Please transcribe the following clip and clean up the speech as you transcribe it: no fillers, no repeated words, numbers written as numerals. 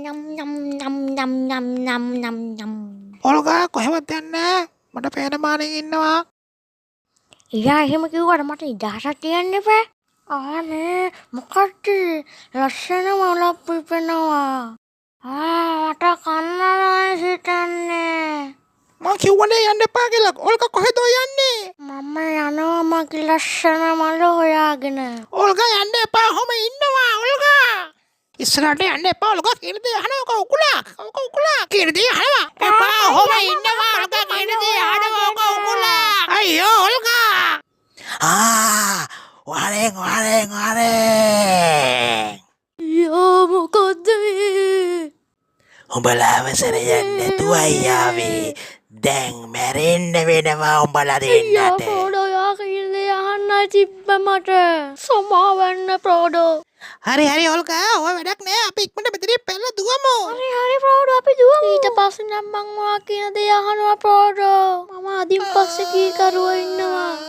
යම් යම් යම් යම් යම් යම් යම් යම්. ඔල්ගා කොහෙවත් යන්නේ නැහැ. මට පේන මානෙන් ඉන්නවා. එයා එහෙම කිව්වට මට ඉඩහසක් තියන්න එපා. අනේ මොකක්ද ලස්සන මලක් පිපෙනවා. මට කන්නයි හිතන්නේ. මං කිව්වනේ යන්න එපා කියලා. ඔල්ගා කොහෙද යන්නේ? මම යනවා මගේ ලස්සන මල හොයාගෙන. ඔල්ගා යන්න එපා. ඔහොම ඉන්නවා ඔල්ගා. ඉස්සරහට යන්න එපා. ඔල්ගා කියන දේ අහනවා. උකුලා කියන දේ අහනවා. එපා. ඔහොම ඉන්නවා. ඔල්ගා කියන දේ අහනවා. උකුලා. අයියෝ ඔල්ගා. වරෙන්. යා මොකද්ද මේ? උඹලා අවසර යන්නේ නැතුවයි ආවේ. දැන් මැරෙන්න වෙනවා උඹලා යා දෙන්නට. ප්‍රෝඩෝ යා කියන්නේ අහන්න තිබ්බ මට. සමාවෙන්න ප්‍රෝඩෝ. හරි ඔල්ගා. ඔය වැඩක් නෑ. අපි ඉක්මනට මෙතනින් පැනලා දුවමු. හරි ප්‍රෝඩෝ අපි දුවමු. ඊට පස්සේ නම් මං ඔයා කියන දේ අහනවා ප්‍රෝඩෝ. මම අදින් පස්සේ කීකරුව ඉන්නවා.